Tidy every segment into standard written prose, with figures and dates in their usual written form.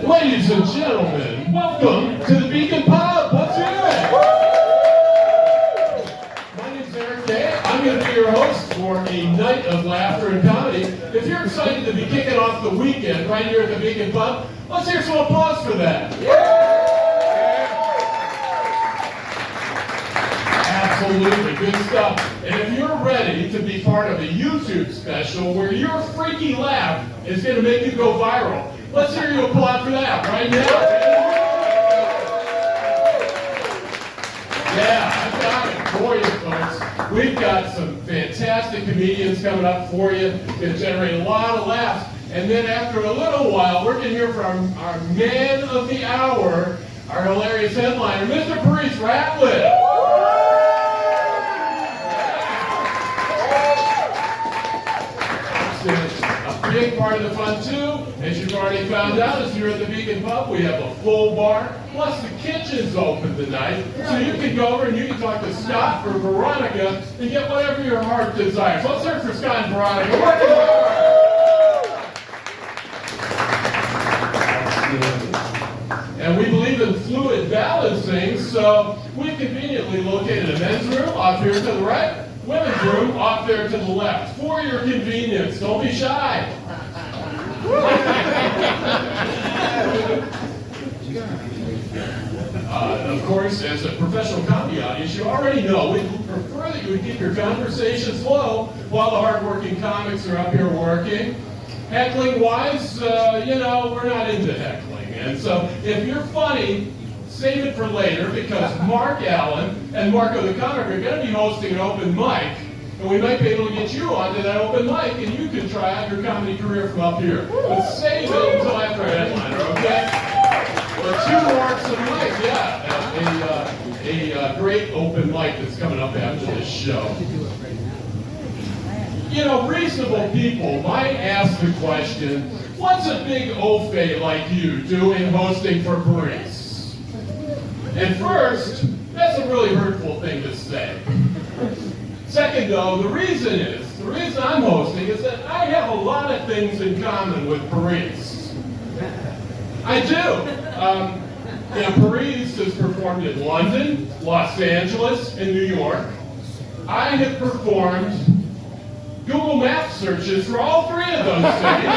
Ladies and gentlemen, welcome to the Beacon Pub. Let's hear it. My name's Eric Kay. I'm going to be your host for a night of laughter and comedy. If you're excited to be kicking off the weekend right here at the Beacon Pub, let's hear some applause for that. Absolutely, good stuff. And if you're ready to be part of a YouTube special where your freaky laugh is going to make you go viral, let's hear you applaud for that right now. Yeah, I've got it for you, folks. We've got some fantastic comedians coming up for you. It's going to generate a lot of laughs. And then after a little while, we're going to hear from our man of the hour, our hilarious headliner, Mr. Ratliff. A big part of the fun too, as you've already found out, is here at the Beacon Pub. We have a full bar, plus the kitchen's open tonight, so you can go over and you can talk to Scott or Veronica and get whatever your heart desires. Let's hear it for Scott and Veronica. Working hard. And we believe in fluid balancing, so we've conveniently located a men's room off here to the right. Women's room off there to the left. For your convenience. Don't be shy. Of course, as a professional comedy audience, you already know we prefer that you would keep your conversations low while the hardworking comics are up here working. Heckling-wise, we're not into heckling. And so if you're funny, save it for later, because Mark Allen and Marco the comic are going to be hosting an open mic, and we might be able to get you onto that open mic, and you can try out your comedy career from up here. But save it until after a headliner, okay? Well, 2 marks and Mike, yeah, a great open mic that's coming up after this show. You know, reasonable people might ask the question, what's a big oaf like you doing hosting for Paris? And first, that's a really hurtful thing to say. Second, though, the reason I'm hosting is that I have a lot of things in common with Paris. I do. Paris has performed in London, Los Angeles, and New York. I have performed Google Maps searches for all 3 of those cities.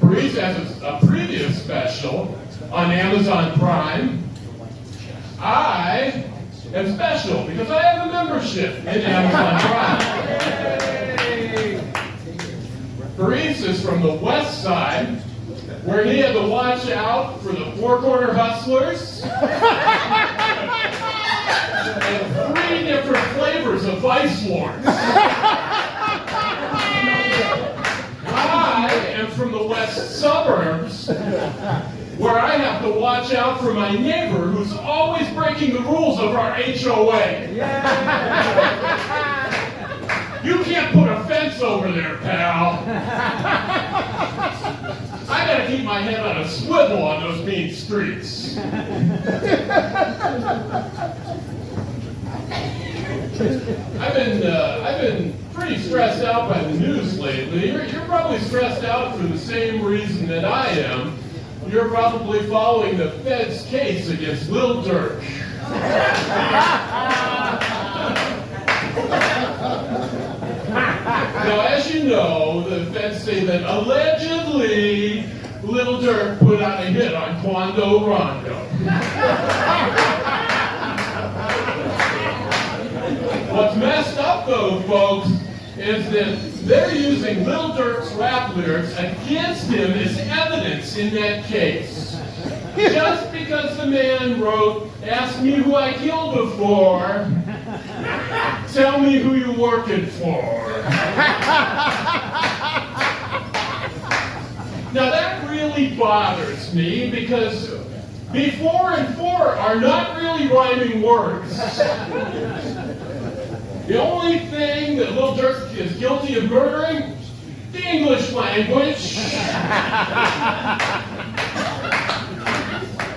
Paris has a previous special on Amazon Prime. I am special because I have a membership in Amazon Prime. Paris is from the west side, where he had to watch out for the four-corner hustlers and 3 different flavors of Vice Lords. I am from the west suburbs, where I have to watch out for my neighbor who's always breaking the rules of our HOA. You can't put a fence over there, pal. I gotta keep my head on a swivel on those mean streets. I've been pretty stressed out by the news lately. You're probably stressed out for the same reason that I am. You're probably following the Fed's case against Lil Durk. Now, as you know, the Feds say that allegedly Lil Durk put out a hit on Quando Rondo. What's messed up, though, folks, is that they're using Lil Durk's rap lyrics against him as evidence in that case. Just because the man wrote, "Ask me who I killed before, tell me who you're working for." Now that really bothers me because before and for are not really rhyming words. The only thing that Lil Durk is guilty of murdering, the English language.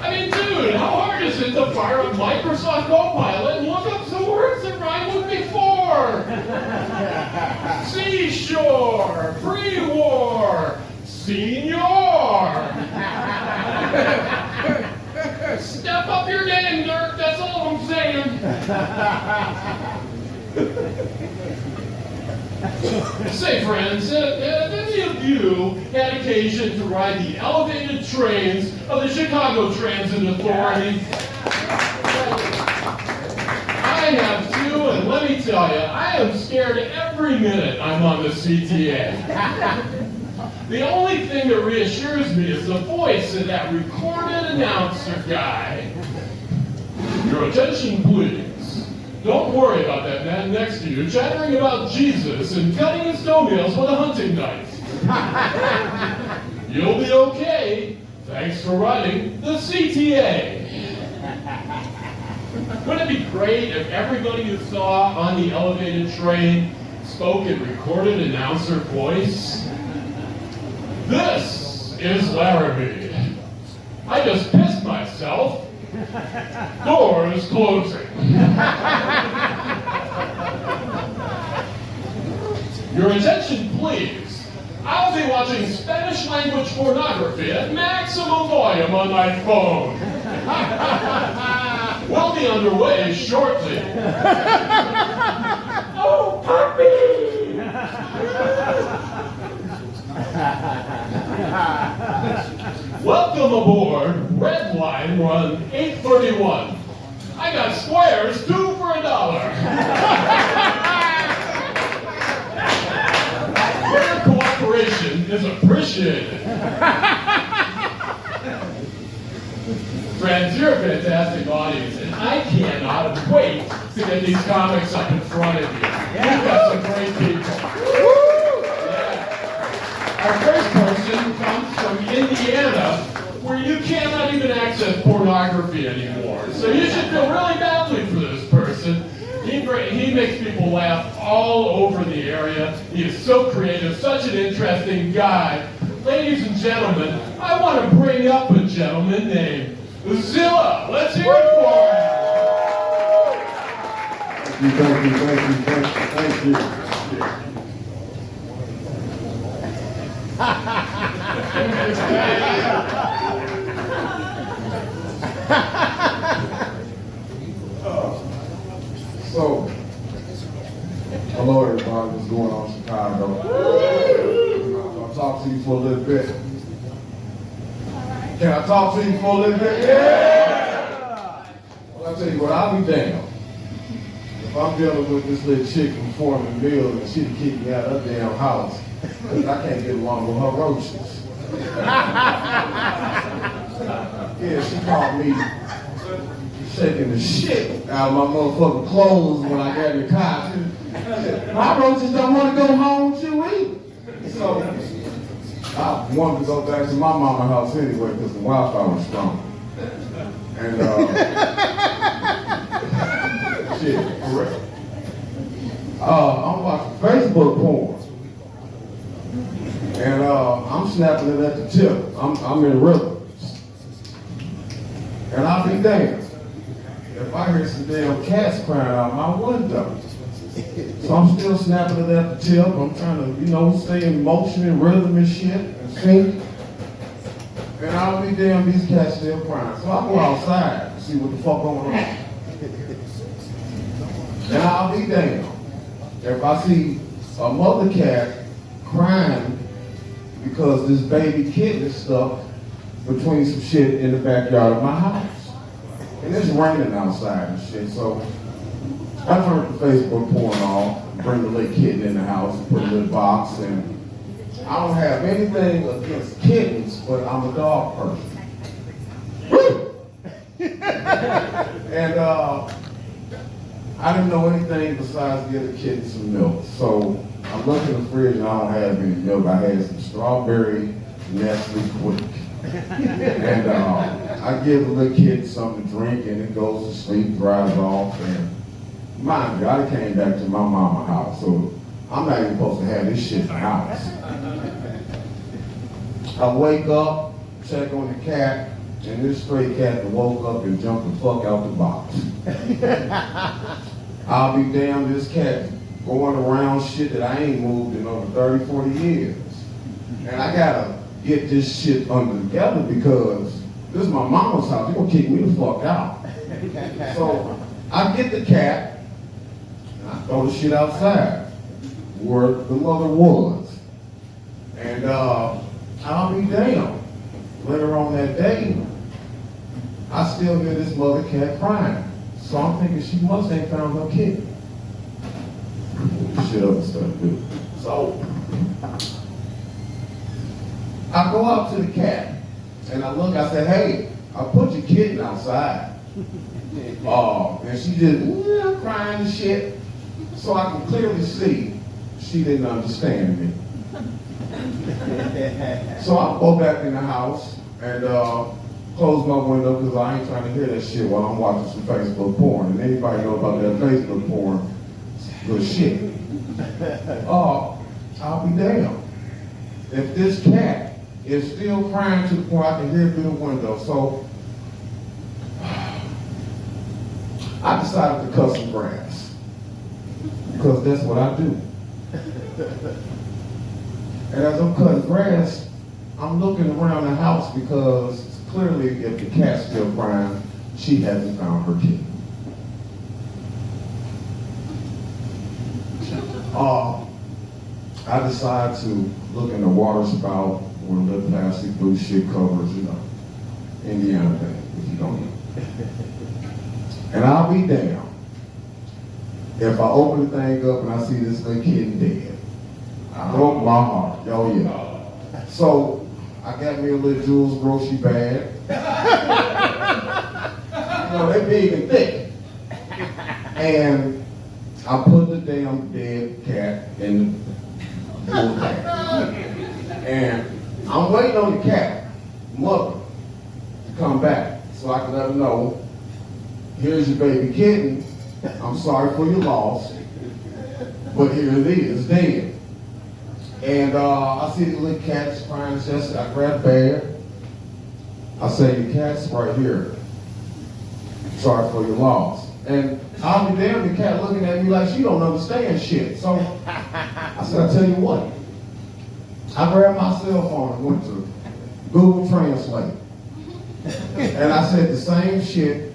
I mean, dude, how hard is it to fire up Microsoft Copilot and look up some words that rhyme with before? Seashore, pre-war, senior. Step up your game, Dirk, that's all I'm saying. Say, friends, have any of you had occasion to ride the elevated trains of the Chicago Transit Authority? I have too, and let me tell you, I am scared every minute I'm on the CTA. The only thing that reassures me is the voice of that recorded announcer guy. Your attention, please. Don't worry about that man next to you chattering about Jesus and cutting his toenails with a hunting knife. You'll be okay. Thanks for riding the CTA. Wouldn't it be great if everybody you saw on the elevated train spoke in recorded announcer voice? This is Laramie. I just pissed myself. Doors closing. Your attention, please. I'll be watching Spanish language pornography at maximum volume on my phone. We'll be underway shortly. Oh, puppy! Welcome aboard Red Line Run 831. I got squares 2 for $1. Your cooperation is appreciated. Friends, you're a fantastic audience, and I cannot wait to get these comics up in front of you. You've got some great people. Our first person comes from Indiana, where you cannot even access pornography anymore. So you should feel really badly for this person. He makes people laugh all over the area. He is so creative, such an interesting guy. Ladies and gentlemen, I want to bring up a gentleman named Zilla. Let's hear it for him. Thank you. So, hello everybody, what's going on in Chicago? I'll talk to you for a little bit. Can I talk to you for a little bit? Yeah! Well, I'll tell you what, I'll be damned. If I'm dealing with this little chick from Foreman Mill and she'd kick me out of her damn house, because I can't get along with her roaches. Yeah, she called me shaking the shit out of my motherfucking clothes when I got in the car. My roaches don't want to go home with you either. So I wanted to go back to my mama's house anyway because the Wi-Fi was strong. And shit, correct. I'm watching Facebook porn. And I'm snapping it at the tip. I'm in rhythm. And I'll be damned if I hear some damn cats crying out my window. So I'm still snapping it at the tip. I'm trying to, stay in motion and rhythm and shit and sync. And I'll be damned, these cats still crying. So I'll go outside and see what the fuck going on. And I'll be damned if I see a mother cat crying because this baby kitten is stuck between some shit in the backyard of my house. And it's raining outside and shit, so I turned the Facebook porn off, bring the little kitten in the house, put it in a box, and I don't have anything against kittens, but I'm a dog person. And I didn't know anything besides get the kitten some milk. So I looked in the fridge and I don't have any milk. I had some strawberry Nestle Quick. And I give the little kid something to drink and it goes to sleep, dries off. And mind you, I came back to my mama's house, so I'm not even supposed to have this shit in the house. I wake up, check on the cat, and this stray cat woke up and jumped the fuck out the box. I'll be damned, this cat going around shit that I ain't moved in over 30, 40 years. And I gotta get this shit under together because this is my mama's house. They're gonna kick me the fuck out. So I get the cat, and I throw the shit outside where the mother was. And I'll be damned. Later on that day, I still hear this mother cat crying. So I'm thinking she must ain't found her kid. Shit other stuff, dude. So I go out to the cat and I look, I said, hey, I put your kitten outside. And she just crying and shit. So I can clearly see she didn't understand me. So I go back in the house and close my window because I ain't trying to hear that shit while I'm watching some Facebook porn. And anybody know about that Facebook porn, it's good shit. I'll be damned if this cat is still crying to the point I can hear it through the window. So I decided to cut some grass because that's what I do. And as I'm cutting grass, I'm looking around the house because clearly if the cat's still crying, she hasn't found her kid. I decide to look in the water spout with a little plastic blue shit covers, you know, Indiana thing, if you don't know. And I'll be damned if I open the thing up and I see this little kid dead. I broke my heart. Oh yeah. So I got me a little Jules grocery bag. You know, they big and thick. And I put the damn dead cat in the Jules bag. And I'm waiting on the cat, mother, to come back so I can let her know, here's your baby kitten. I'm sorry for your loss, but here it is, dead. And I see the little cat's crying chest. I grab the bag. I say, your cat's right here. Sorry for your loss. And I'll be there, the cat looking at me like she don't understand shit. So I said, I'll tell you what. I grabbed my cell phone and went to Google Translate. And I said the same shit.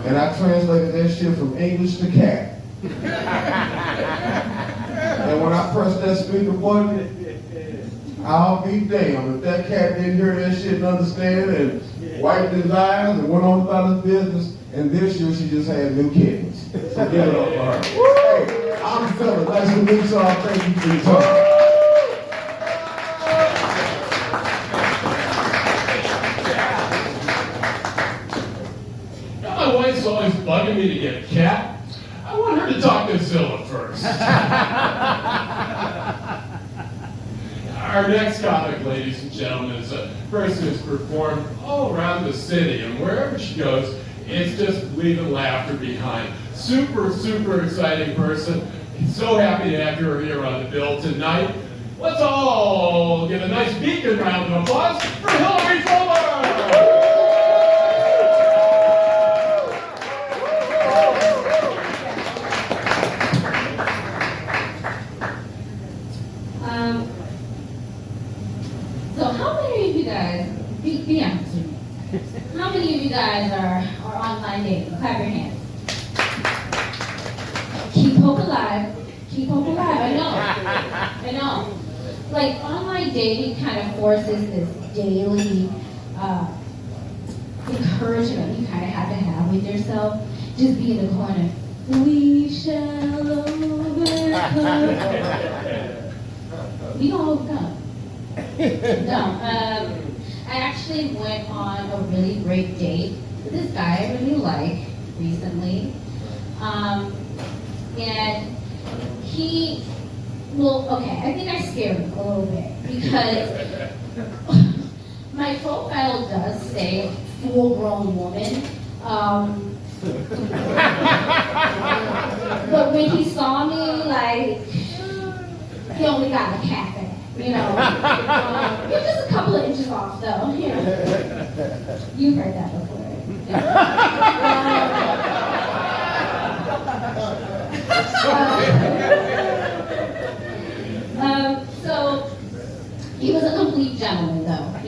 And I translated that shit from English to cat. And when I pressed that speaker button, I'll be damned if that cat didn't hear that shit and understand and wiped his eyes and went on about his business. And this year she just had new kittens. So give it up for her. Hey, I'm Zilla. Nice to meet y'all. Thank you for your time. My wife's always bugging me to get a cat. I want her to talk to Zilla first. Our next comic, ladies and gentlemen, is a person who's performed all around the city, and wherever she goes, it's just leaving laughter behind. Super, super exciting person. So happy to have her here on the bill tonight. Let's all give a nice beacon round of applause for Hillary Fuller! So how many of you guys, be honest with me, how many of you guys are online dating? Clap your hands. Keep hope alive. Keep hope alive, I know. Like online dating kind of forces this daily encouragement you kind of have to have with yourself. Just be in the corner. We shall overcome. We gonna overcome. No, I actually went on a really great date with this guy I really like recently. And he, well, okay, I think I scared him a little bit because my profile does say full-grown woman. But when he saw me, like, he only got a cafe. You know, you're just a couple of inches off, though. You know, you've heard that before.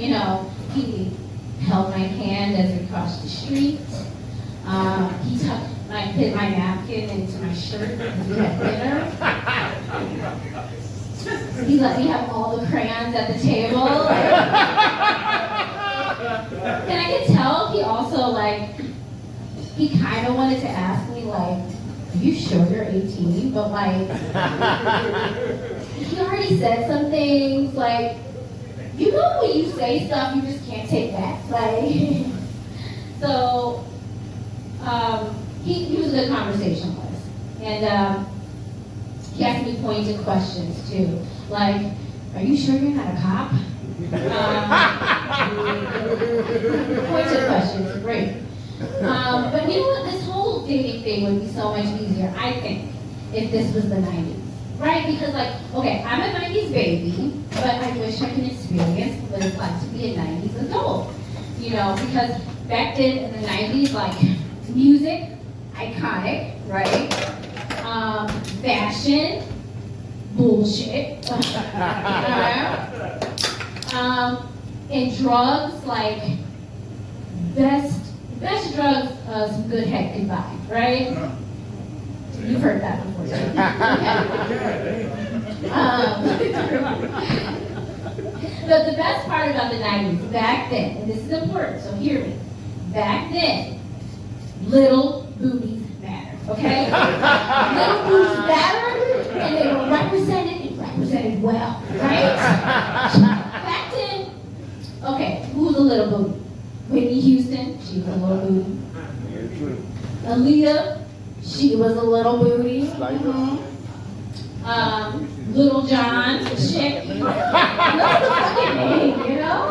You know, he held my hand as we crossed the street. He tucked my napkin into my shirt as we had dinner. He let me have all the crayons at the table. And I could tell he also, like, he kind of wanted to ask me, like, are you sure you're 18? But, like, he already said some things, like, you know when you say stuff you just can't take back? Like, so, he was a good conversationalist. And he asked me pointed questions, too. Like, are you sure you're not a cop? Pointed questions, great. But you know what? This whole dating thing would be so much easier, I think, if this was the 90s. Right? Because, like, okay, I'm a 90s baby, but I wish I could experience what it's like to be a 90s adult. You know, because back then in the 90s, like, music, iconic, right? Fashion, bullshit. And drugs, like, best drugs, some good head can buy, right? You've heard that before, too. But the best part about the 90s, back then, and this is important, so hear me. Back then, little booties mattered, okay? Little booties mattered, and they were represented and represented well, right? Back then, okay, who was a little booty? Whitney Houston, she was a little booty. Aaliyah, she was a little booty. Little John, chick. Look at the fucking name, you know?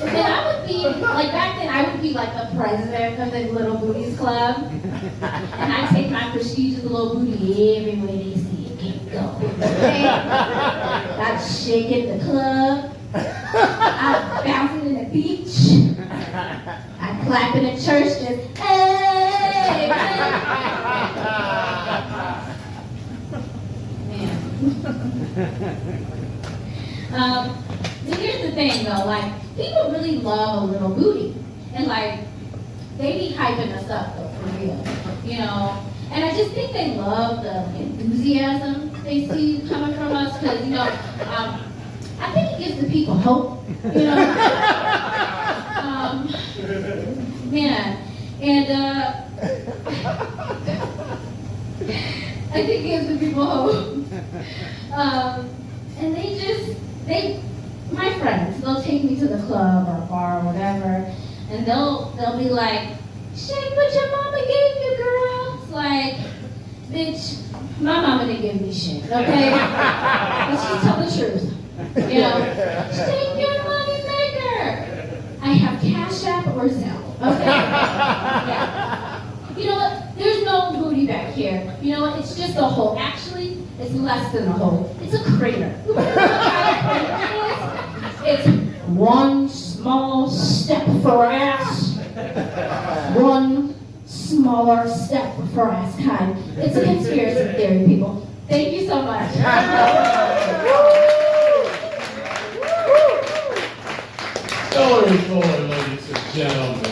And I would be, like back then, I would be like the president of the Little Booties Club. And I take my prestigious little booty everywhere they see it can go. Okay? I'd shake it the club. I'd bounce it in the beach. I'd clap in the church just, hey! Man. Here's the thing though, like, people really love a little booty. And like, they be hyping us up though, for real. You know? And I just think they love the enthusiasm they see coming from us, because, you know, I think it gives the people hope, you know? Man, and I think it gives the people hope. And my friends, they'll take me to the club or bar or whatever, and they'll be like, shake what your mama gave you, girl. It's like, bitch, my mama didn't give me shit, okay? Let's just tell the truth. You know, shake your money maker. I have Cash App or Zilla, okay? Yeah. You know what? There's no booty back here. You know what? It's just a hole. Actually, it's less than a hole. It's a crater. You wanna know what kind of crater it is? It's one small step for ass, one smaller step for ass kind. It's a conspiracy theory, people. Thank you so much. Story forward, ladies and gentlemen.